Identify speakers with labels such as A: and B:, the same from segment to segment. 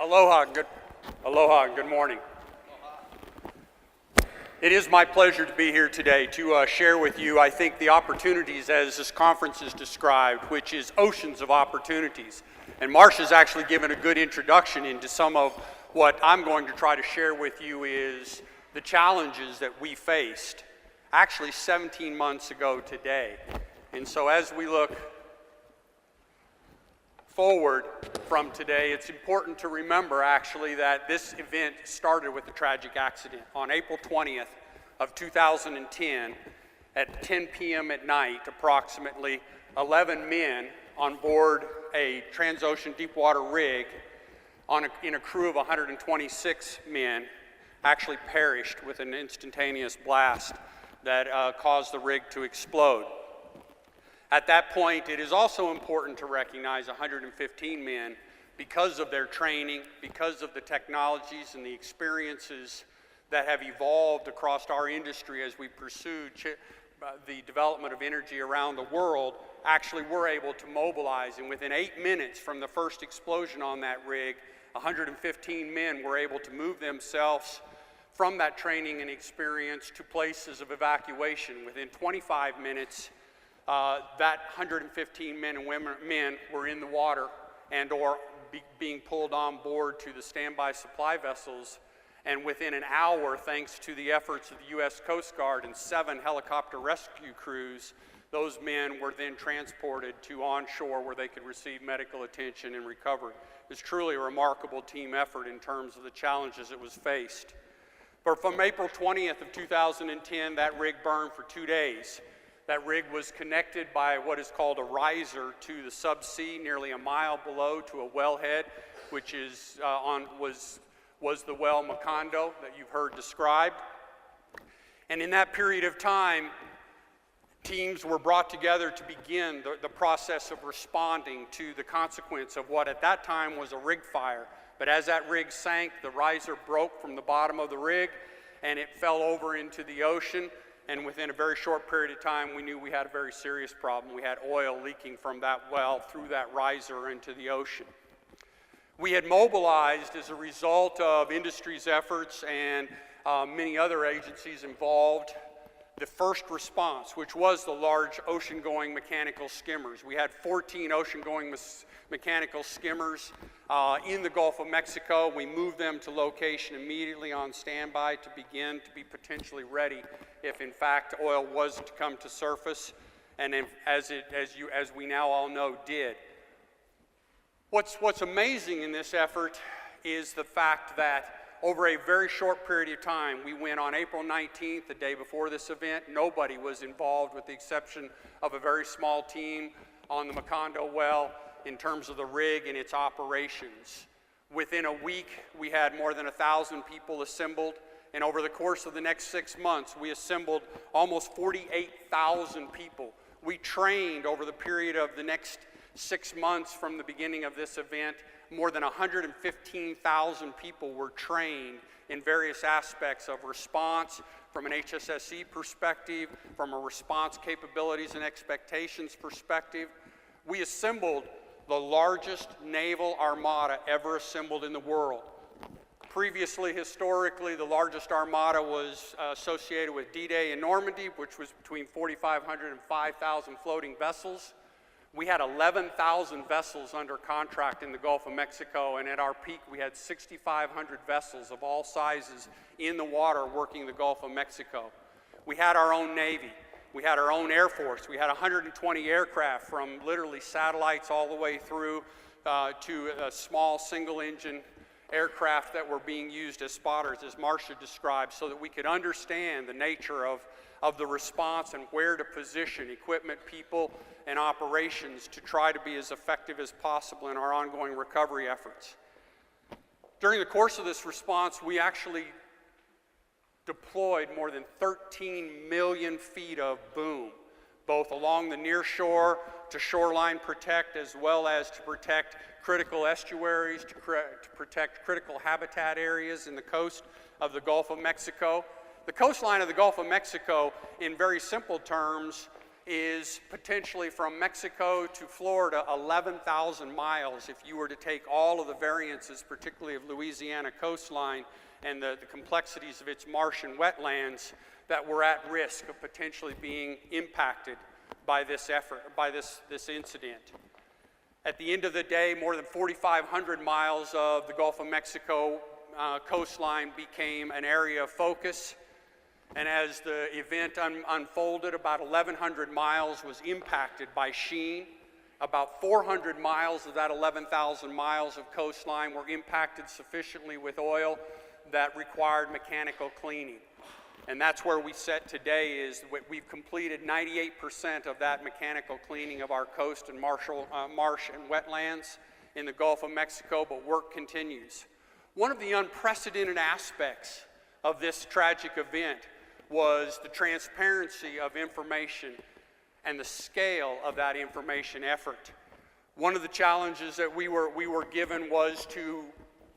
A: Aloha and good morning. It is my pleasure to be here today to share with you, I think, the opportunities as this conference is described, which is oceans of opportunities. And Marcia's actually given a good introduction into some of what I'm going to try to share with you is the challenges that we faced actually 17 months ago today. And so as we look forward from today, it's important to remember actually that this event started with a tragic accident. On April 20th of 2010 at 10 p.m. at night, approximately 11 men on board a Transocean deepwater rig in a crew of 126 men actually perished with an instantaneous blast that caused the rig to explode. At that point, it is also important to recognize 115 men, because of their training, because of the technologies and the experiences that have evolved across our industry as we pursued the development of energy around the world, actually were able to mobilize. And within 8 minutes from the first explosion on that rig, 115 men were able to move themselves from that training and experience to places of evacuation. Within 25 minutes, that 115 men and men were in the water and or being pulled on board to the standby supply vessels. And within an hour, thanks to the efforts of the U.S. Coast Guard and 7 helicopter rescue crews, those men were then transported to onshore where they could receive medical attention and recovery. It was truly a remarkable team effort in terms of the challenges it was faced. But from April 20th of 2010, that rig burned for 2 days. That rig was connected by what is called a riser to the subsea, nearly a mile below to a wellhead, which is was the well Macondo that you've heard described. And in that period of time, teams were brought together to begin the process of responding to the consequence of what at that time was a rig fire. But as that rig sank, the riser broke from the bottom of the rig and it fell over into the ocean. And within a very short period of time, we knew we had a very serious problem. We had oil leaking from that well through that riser into the ocean. We had mobilized as a result of industry's efforts and many other agencies involved the first response, which was the large ocean-going mechanical skimmers. We had 14 ocean-going mechanical skimmers in the Gulf of Mexico. We moved them to location immediately on standby to begin to be potentially ready if in fact oil was to come to surface, and as we now all know, did. What's amazing in this effort is the fact that over a very short period of time, we went on April 19th, the day before this event. Nobody was involved with the exception of a very small team on the Macondo well in terms of the rig and its operations. Within a week, we had more than 1,000 people assembled, and over the course of the next 6 months, we assembled almost 48,000 people. We trained over the period of the next 6 months from the beginning of this event. More than 115,000 people were trained in various aspects of response from an HSSE perspective, from a response capabilities and expectations perspective. We assembled the largest naval armada ever assembled in the world. Previously, historically, the largest armada was associated with D-Day in Normandy, which was between 4,500 and 5,000 floating vessels. We had 11,000 vessels under contract in the Gulf of Mexico, and at our peak, we had 6,500 vessels of all sizes in the water working the Gulf of Mexico. We had our own Navy. We had our own Air Force. We had 120 aircraft from literally satellites all the way through to a small single-engine aircraft that were being used as spotters, as Marcia described, so that we could understand the nature of the response and where to position equipment, people, and operations to try to be as effective as possible in our ongoing recovery efforts. During the course of this response, we actually deployed more than 13 million feet of boom, both along the near shore to shoreline protect, as well as to protect critical estuaries, to protect critical habitat areas in the coast of the Gulf of Mexico. The coastline of the Gulf of Mexico, in very simple terms, is potentially from Mexico to Florida 11,000 miles if you were to take all of the variances, particularly of Louisiana coastline and the complexities of its marsh and wetlands that were at risk of potentially being impacted by this effort, by this incident. At the end of the day, more than 4,500 miles of the Gulf of Mexico coastline became an area of focus. And as the event unfolded, about 1,100 miles was impacted by sheen. About 400 miles of that 11,000 miles of coastline were impacted sufficiently with oil that required mechanical cleaning. And that's where we sit today, is we've completed 98% of that mechanical cleaning of our coast and marsh and wetlands in the Gulf of Mexico, but work continues. One of the unprecedented aspects of this tragic event was the transparency of information and the scale of that information effort. One of the challenges that we were given was to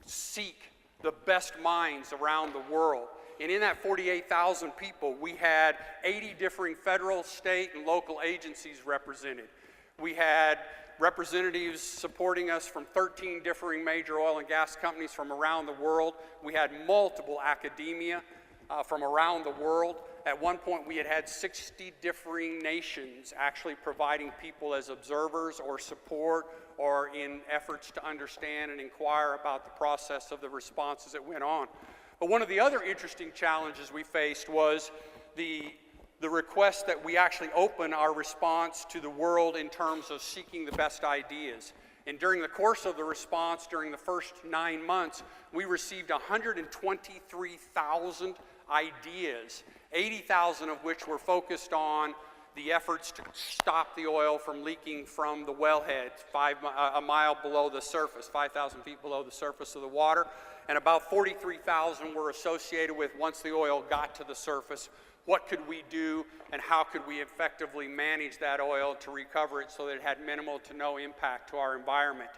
A: seek the best minds around the world. And in that 48,000 people, we had 80 differing federal, state, and local agencies represented. We had representatives supporting us from 13 differing major oil and gas companies from around the world. We had multiple academia from around the world. At one point, we had 60 differing nations actually providing people as observers or support or in efforts to understand and inquire about the process of the responses that went on. But one of the other interesting challenges we faced was the request that we actually open our response to the world in terms of seeking the best ideas. And during the course of the response, during the first 9 months, we received 123,000 ideas, 80,000 of which were focused on the efforts to stop the oil from leaking from the wellhead a mile below the surface, 5,000 feet below the surface of the water, and about 43,000 were associated with, once the oil got to the surface, what could we do and how could we effectively manage that oil to recover it so that it had minimal to no impact to our environment.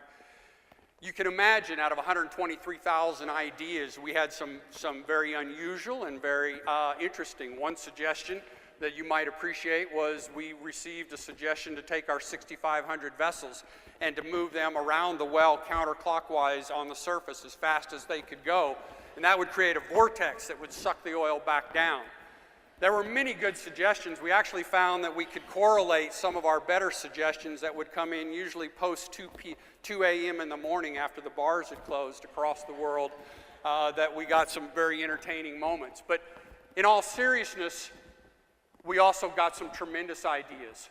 A: You can imagine, out of 123,000 ideas, we had some very unusual and very interesting. One suggestion that you might appreciate was we received a suggestion to take our 6,500 vessels and to move them around the well counterclockwise on the surface as fast as they could go. And that would create a vortex that would suck the oil back down. There were many good suggestions. We actually found that we could correlate some of our better suggestions that would come in usually post 2 a.m. in the morning after the bars had closed across the world, that we got some very entertaining moments. But in all seriousness, we also got some tremendous ideas.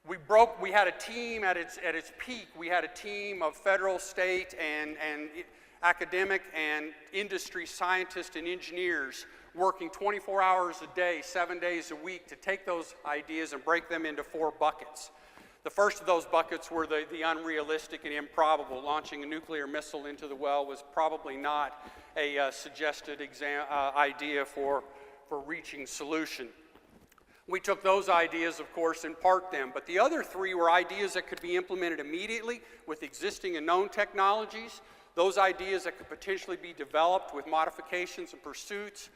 A: We had a team at its peak. We had a team of federal, state, and academic and industry scientists and engineers working 24 hours a day, 7 days a week to take those ideas and break them into 4 buckets. The first of those buckets were the unrealistic and improbable. Launching a nuclear missile into the well was probably not a suggested idea for reaching solution. We took those ideas, of course, and parked them. But the other 3 were ideas that could be implemented immediately with existing and known technologies, those ideas that could potentially be developed with modifications and pursuits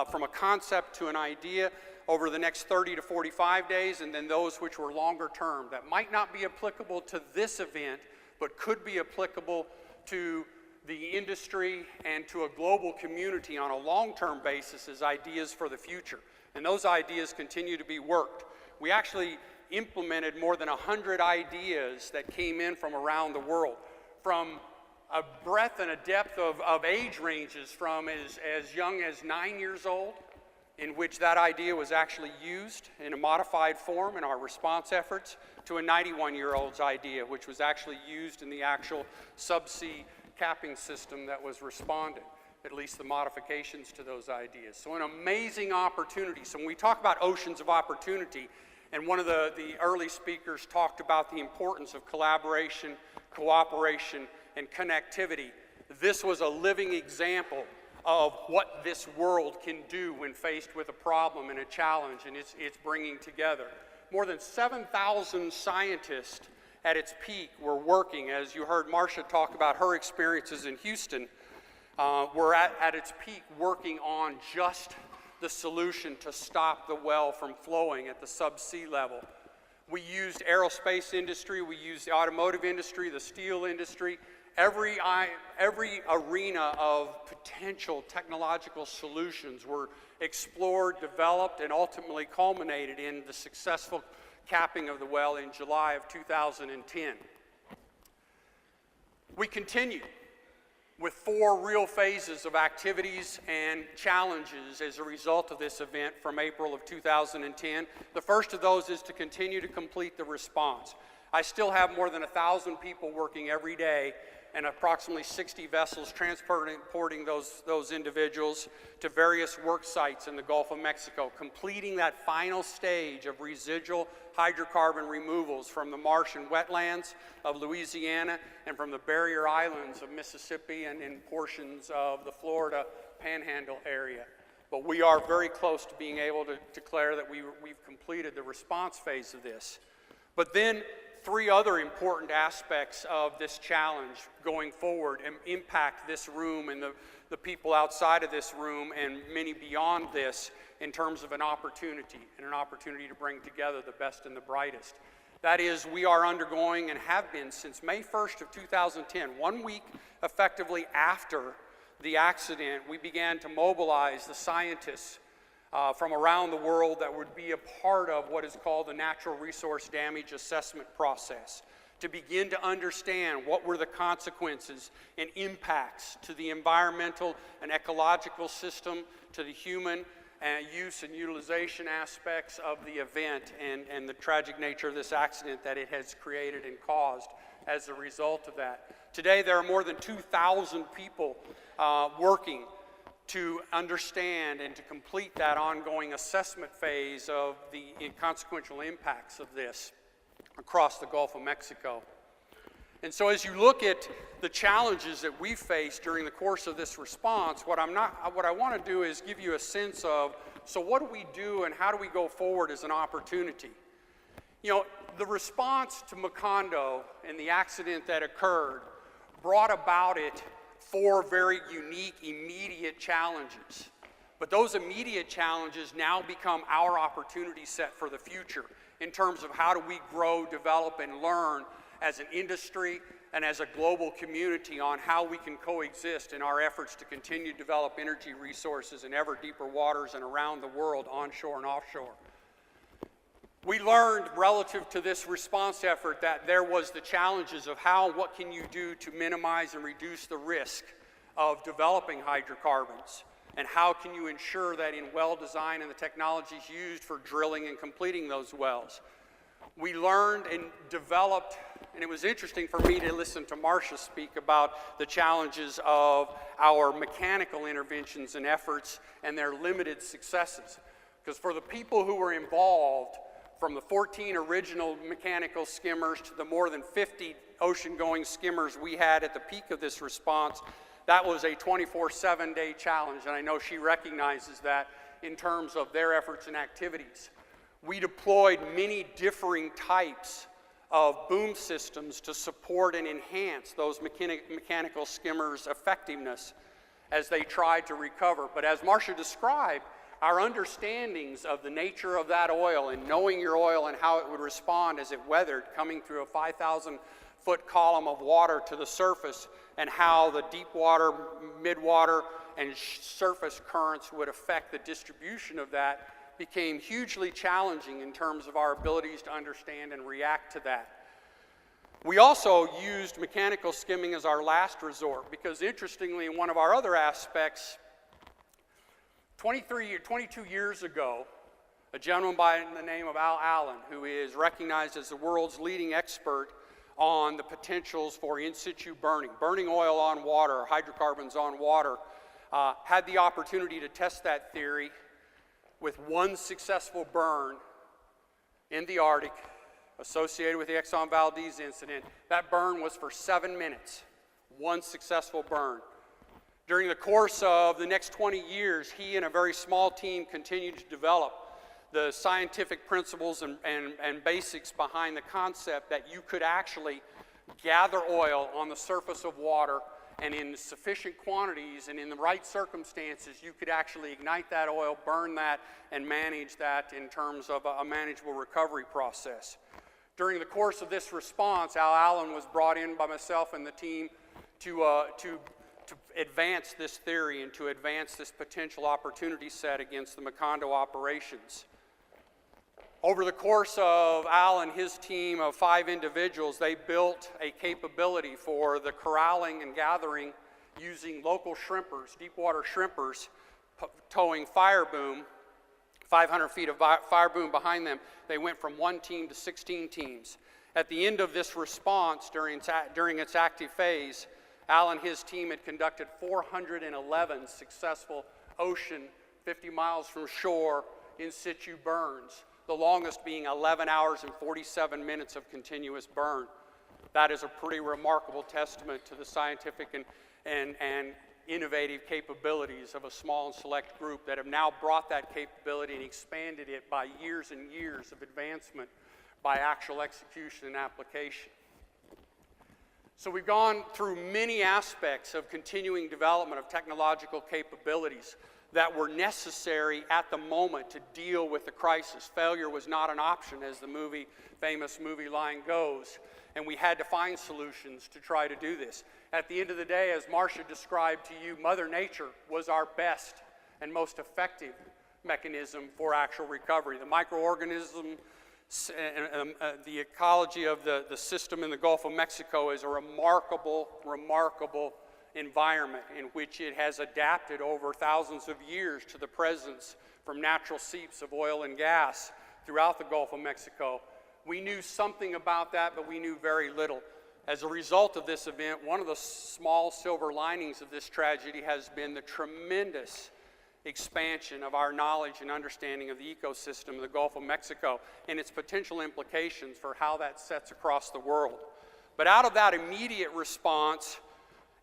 A: from a concept to an idea over the next 30 to 45 days, and then those which were longer term that might not be applicable to this event, but could be applicable to the industry and to a global community on a long-term basis as ideas for the future. And those ideas continue to be worked. We actually implemented more than 100 ideas that came in from around the world, from a breadth and a depth of age ranges from as young as 9 years old, in which that idea was actually used in a modified form in our response efforts, to a 91-year-old's idea, which was actually used in the actual subsea capping system that was responded, at least the modifications to those ideas. So an amazing opportunity. So when we talk about oceans of opportunity, and one of the early speakers talked about the importance of collaboration, cooperation, and connectivity, this was a living example of what this world can do when faced with a problem and a challenge, and it's bringing together. More than 7,000 scientists at its peak were working, as you heard Marcia talk about her experiences in Houston, were at its peak working on just the solution to stop the well from flowing at the subsea level. We used aerospace industry, we used the automotive industry, the steel industry, every arena of potential technological solutions were explored, developed, and ultimately culminated in the successful capping of the well in July of 2010. We continue with 4 real phases of activities and challenges as a result of this event from April of 2010. The first of those is to continue to complete the response. I still have more than 1,000 people working every day and approximately 60 vessels transporting those individuals to various work sites in the Gulf of Mexico, completing that final stage of residual hydrocarbon removals from the marsh and wetlands of Louisiana and from the barrier islands of Mississippi and in portions of the Florida Panhandle area. But we are very close to being able to declare that we've completed the response phase of this. But then 3 other important aspects of this challenge going forward and impact this room and the people outside of this room and many beyond this in terms of an opportunity to bring together the best and the brightest. That is, we are undergoing and have been since May 1st of 2010, 1 week effectively after the accident, we began to mobilize the scientists from around the world that would be a part of what is called the natural resource damage assessment process, to begin to understand what were the consequences and impacts to the environmental and ecological system, to the human use and utilization aspects of the event and the tragic nature of this accident that it has created and caused as a result of that. Today there are more than 2,000 people working to understand and to complete that ongoing assessment phase of the consequential impacts of this across the Gulf of Mexico. And so as you look at the challenges that we faced during the course of this response, what I want to do is give you a sense of, so what do we do and how do we go forward as an opportunity? You know, the response to Macondo and the accident that occurred brought about it 4 very unique, immediate challenges. But those immediate challenges now become our opportunity set for the future in terms of how do we grow, develop, and learn as an industry and as a global community on how we can coexist in our efforts to continue to develop energy resources in ever deeper waters and around the world, onshore and offshore. We learned relative to this response effort that there was the challenges of what can you do to minimize and reduce the risk of developing hydrocarbons, and how can you ensure that in well design and the technologies used for drilling and completing those wells. We learned and developed, and it was interesting for me to listen to Marcia speak about the challenges of our mechanical interventions and efforts and their limited successes. Because for the people who were involved, from the 14 original mechanical skimmers to the more than 50 ocean-going skimmers we had at the peak of this response, that was a 24/7 day challenge, and I know she recognizes that in terms of their efforts and activities. We deployed many differing types of boom systems to support and enhance those mechanical skimmers' effectiveness as they tried to recover. But as Marcia described, our understandings of the nature of that oil and knowing your oil and how it would respond as it weathered coming through a 5,000-foot column of water to the surface, and how the deep water, mid-water, and surface currents would affect the distribution of that became hugely challenging in terms of our abilities to understand and react to that. We also used mechanical skimming as our last resort because, interestingly, in one of our other aspects, 22 years ago, a gentleman by the name of Al Allen, who is recognized as the world's leading expert on the potentials for in situ burning oil on water, hydrocarbons on water, had the opportunity to test that theory with 1 successful burn in the Arctic associated with the Exxon Valdez incident. That burn was for 7 minutes, 1 successful burn. During the course of the next 20 years, he and a very small team continued to develop the scientific principles and basics behind the concept that you could actually gather oil on the surface of water and in sufficient quantities and in the right circumstances, you could actually ignite that oil, burn that, and manage that in terms of a manageable recovery process. During the course of this response, Al Allen was brought in by myself and the team to advance this theory and to advance this potential opportunity set against the Macondo operations. Over the course of Al and his team of 5 individuals, they built a capability for the corralling and gathering using local shrimpers, deep water shrimpers, towing fire boom, 500 feet of fire boom behind them. They went from 1 team to 16 teams. At the end of this response, during its active phase, Al and his team had conducted 411 successful ocean, 50 miles from shore, in situ burns, the longest being 11 hours and 47 minutes of continuous burn. That is a pretty remarkable testament to the scientific and innovative capabilities of a small and select group that have now brought that capability and expanded it by years and years of advancement by actual execution and application. So we've gone through many aspects of continuing development of technological capabilities that were necessary at the moment to deal with the crisis. Failure was not an option, as the famous movie line goes, and we had to find solutions to try to do this. At the end of the day, as Marcia described to you, Mother Nature was our best and most effective mechanism for actual recovery. The microorganism, the ecology of the system in the Gulf of Mexico is a remarkable environment in which it has adapted over thousands of years to the presence from natural seeps of oil and gas throughout the Gulf of Mexico. We knew something about that, but we knew very little. As a result of this event, one of the small silver linings of this tragedy has been the tremendous expansion of our knowledge and understanding of the ecosystem of the Gulf of Mexico and its potential implications for how that sets across the world. But out of that immediate response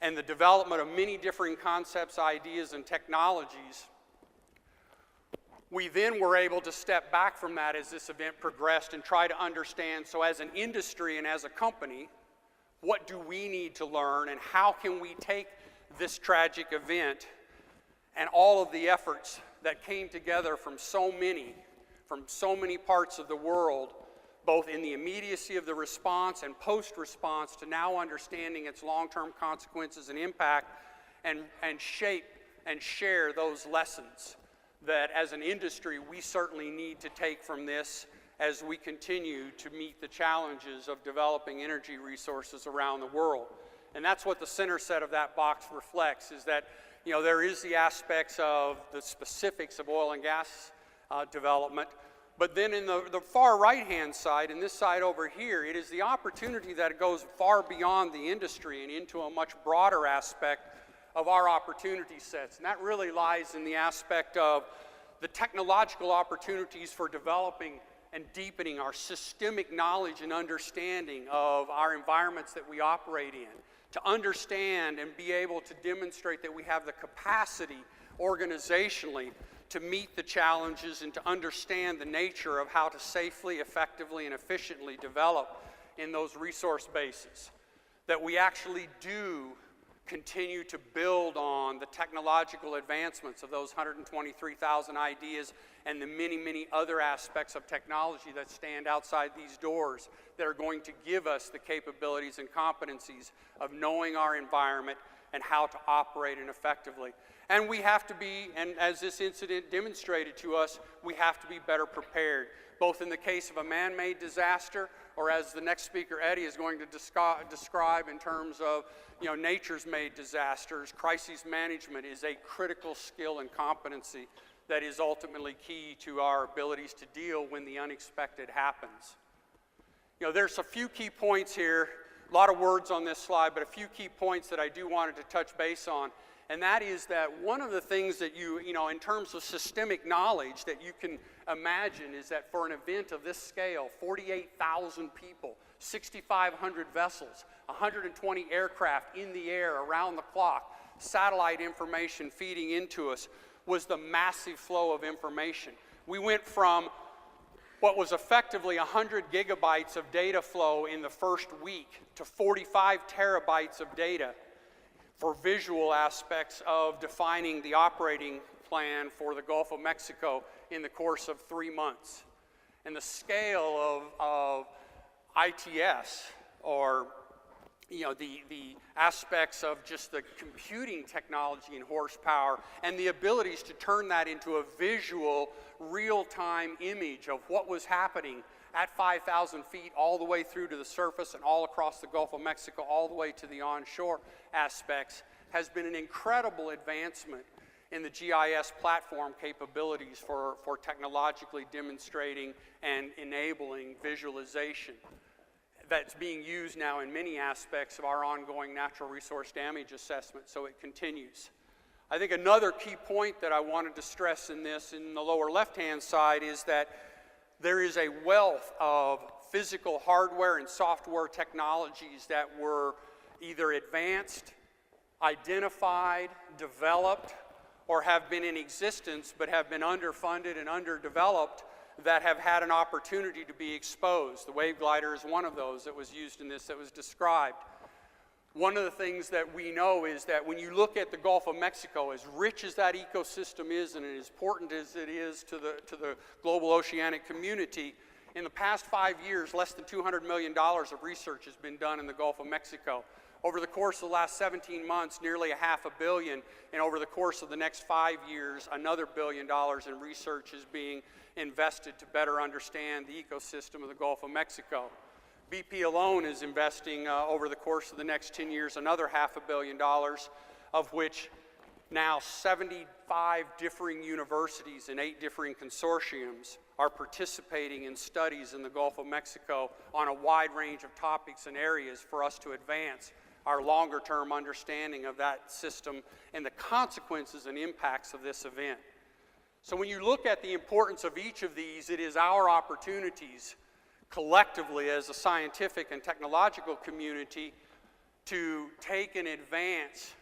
A: and the development of many differing concepts, ideas, and technologies, we then were able to step back from that as this event progressed and try to understand, so as an industry and as a company, what do we need to learn and how can we take this tragic event and all of the efforts that came together from so many parts of the world, both in the immediacy of the response and post-response, to now understanding its long-term consequences and impact, and shape and share those lessons that as an industry we certainly need to take from this as we continue to meet the challenges of developing energy resources around the world. And that's what the center set of that box reflects, is that there is the aspects of the specifics of oil and gas development, but then in the far right-hand side, and this side over here, it is the opportunity that goes far beyond the industry and into a much broader aspect of our opportunity sets. And that really lies in the aspect of the technological opportunities for developing and deepening our systemic knowledge and understanding of our environments that we operate in, to understand and be able to demonstrate that we have the capacity organizationally to meet the challenges and to understand the nature of how to safely, effectively, and efficiently develop in those resource bases. That we actually do continue to build on the technological advancements of those 123,000 ideas and the many, many other aspects of technology that stand outside these doors that are going to give us the capabilities and competencies of knowing our environment and how to operate it effectively. And we have to be, and as this incident demonstrated to us, we have to be better prepared, both in the case of a man-made disaster, or as the next speaker, Eddie, is going to describe in terms of nature's made disasters. Crisis management is a critical skill and competency that is ultimately key to our abilities to deal when the unexpected happens. There's a few key points here, a lot of words on this slide, but a few key points that I do wanted to touch base on. And that is that one of the things that in terms of systemic knowledge that you can imagine is that for an event of this scale, 48,000 people, 6,500 vessels, 120 aircraft in the air around the clock, satellite information feeding into us, was the massive flow of information. We went from what was effectively 100 gigabytes of data flow in the first week to 45 terabytes of data for visual aspects of defining the operating plan for the Gulf of Mexico in the course of 3 months. And the scale of ITS, or the aspects of just the computing technology and horsepower, and the abilities to turn that into a visual, real-time image of what was happening at 5,000 feet all the way through to the surface and all across the Gulf of Mexico, all the way to the onshore aspects, has been an incredible advancement in the GIS platform capabilities for technologically demonstrating and enabling visualization that's being used now in many aspects of our ongoing natural resource damage assessment, so it continues. I think another key point that I wanted to stress in this, in the lower left-hand side, is that there is a wealth of physical hardware and software technologies that were either advanced, identified, developed, or have been in existence but have been underfunded and underdeveloped that have had an opportunity to be exposed. The wave glider is one of those that was used in this, that was described. One of the things that we know is that when you look at the Gulf of Mexico, as rich as that ecosystem is and as important as it is to the global oceanic community, in the past 5 years, less than $200 million of research has been done in the Gulf of Mexico. Over the course of the last 17 months, nearly $500 million, and over the course of the next 5 years, another $1 billion in research is being invested to better understand the ecosystem of the Gulf of Mexico. BP alone is investing over the course of the next 10 years another $500 million, of which now 75 differing universities and 8 differing consortiums are participating in studies in the Gulf of Mexico on a wide range of topics and areas for us to advance our longer-term understanding of that system and the consequences and impacts of this event. So when you look at the importance of each of these, it is our opportunities collectively as a scientific and technological community to take and advance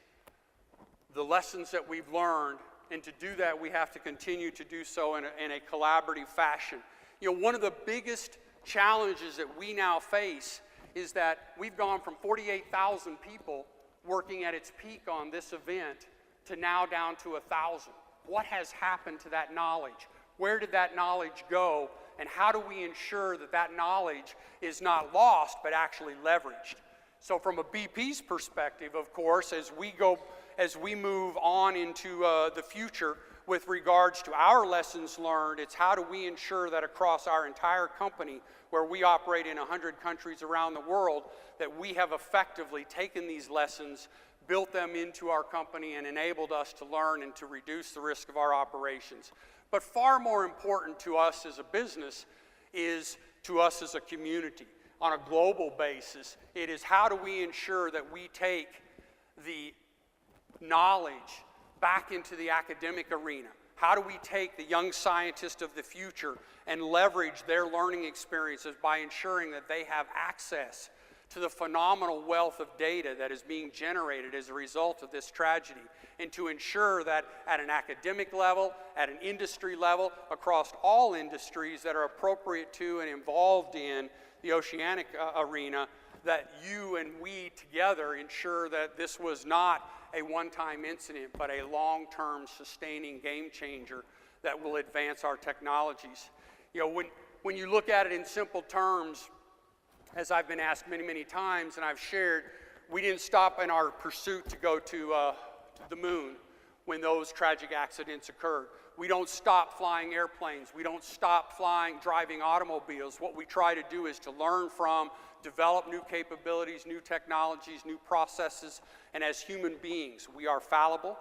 A: the lessons that we've learned, and to do that we have to continue to do so in a collaborative fashion. One of the biggest challenges that we now face is that we've gone from 48,000 people working at its peak on this event to now down to 1,000. What has happened to that knowledge? Where did that knowledge go? And how do we ensure that that knowledge is not lost but actually leveraged? So from a BP's perspective, of course, as we move on into the future with regards to our lessons learned, it's how do we ensure that across our entire company, where we operate in 100 countries around the world, that we have effectively taken these lessons, built them into our company, and enabled us to learn and to reduce the risk of our operations. But far more important to us as a business is to us as a community. On a global basis, it is how do we ensure that we take the knowledge back into the academic arena? How do we take the young scientists of the future and leverage their learning experiences by ensuring that they have access to the phenomenal wealth of data that is being generated as a result of this tragedy, and to ensure that at an academic level, at an industry level, across all industries that are appropriate to and involved in the oceanic arena, that you and we together ensure that this was not a one-time incident, but a long-term sustaining game changer that will advance our technologies. When you look at it in simple terms, as I've been asked many, many times, and I've shared, we didn't stop in our pursuit to go to the moon when those tragic accidents occurred. We don't stop flying airplanes. We don't stop driving automobiles. What we try to do is to learn from, develop new capabilities, new technologies, new processes, and as human beings, we are fallible.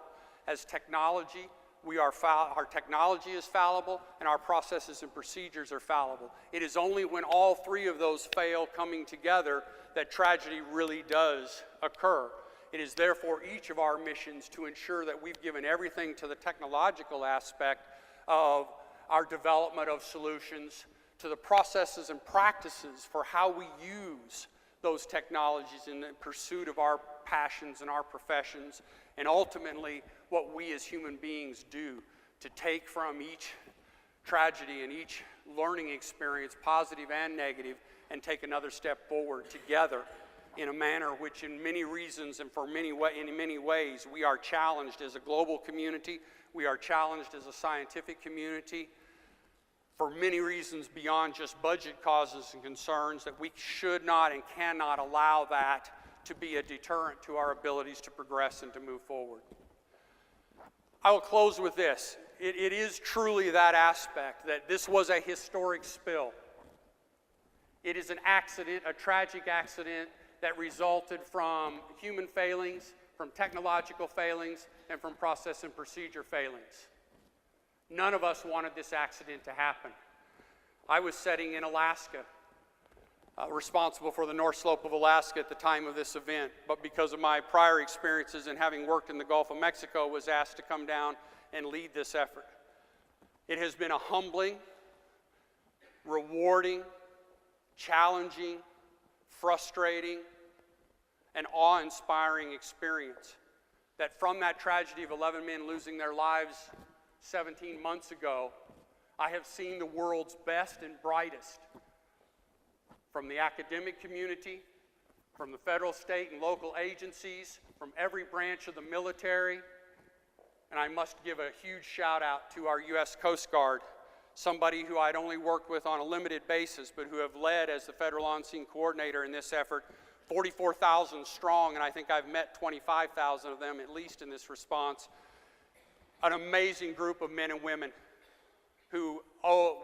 A: As technology, our technology is fallible, and our processes and procedures are fallible. It is only when all three of those fail coming together that tragedy really does occur. It is therefore each of our missions to ensure that we've given everything to the technological aspect of our development of solutions, to the processes and practices for how we use those technologies in the pursuit of our passions and our professions, and ultimately what we as human beings do to take from each tragedy and each learning experience, positive and negative, and take another step forward together in a manner which in many reasons and in many ways we are challenged as a global community, we are challenged as a scientific community for many reasons beyond just budget causes and concerns, that we should not and cannot allow that to be a deterrent to our abilities to progress and to move forward. I will close with this. It is truly that aspect, that this was a historic spill. It is an accident, a tragic accident that resulted from human failings, from technological failings, and from process and procedure failings. None of us wanted this accident to happen. I was sitting in Alaska, responsible for the North Slope of Alaska at the time of this event, but because of my prior experiences and having worked in the Gulf of Mexico, was asked to come down and lead this effort. It has been a humbling, rewarding, challenging, frustrating, and awe-inspiring experience. That from that tragedy of 11 men losing their lives 17 months ago, I have seen the world's best and brightest from the academic community, from the federal, state, and local agencies, from every branch of the military. And I must give a huge shout out to our U.S. Coast Guard, somebody who I'd only worked with on a limited basis, but who have led as the federal on-scene coordinator in this effort, 44,000 strong, and I think I've met 25,000 of them at least in this response. An amazing group of men and women who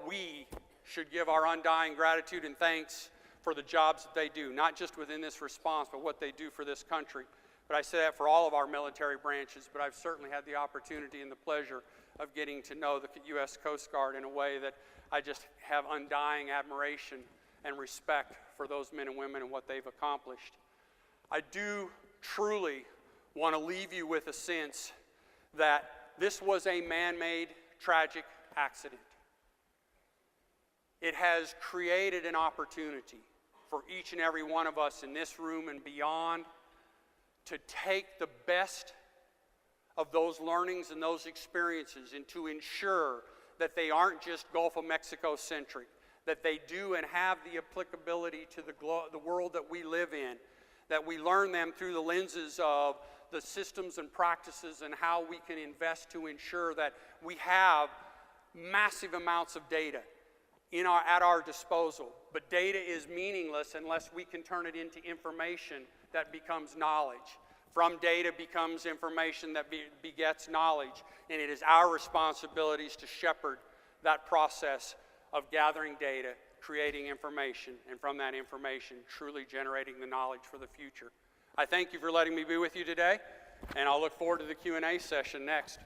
A: we should give our undying gratitude and thanks for the jobs that they do, not just within this response, but what they do for this country. But I say that for all of our military branches, but I've certainly had the opportunity and the pleasure of getting to know the U.S. Coast Guard in a way that I just have undying admiration and respect for those men and women and what they've accomplished. I do truly want to leave you with a sense that this was a man-made tragic accident. It has created an opportunity for each and every one of us in this room and beyond to take the best of those learnings and those experiences and to ensure that they aren't just Gulf of Mexico centric, that they do and have the applicability to the world that we live in, that we learn them through the lenses of the systems and practices and how we can invest to ensure that we have massive amounts of data at our disposal. But data is meaningless unless we can turn it into information that becomes knowledge. From data becomes information that begets knowledge, and it is our responsibilities to shepherd that process of gathering data, creating information, and from that information, truly generating the knowledge for the future. I thank you for letting me be with you today, and I'll look forward to the Q&A session next.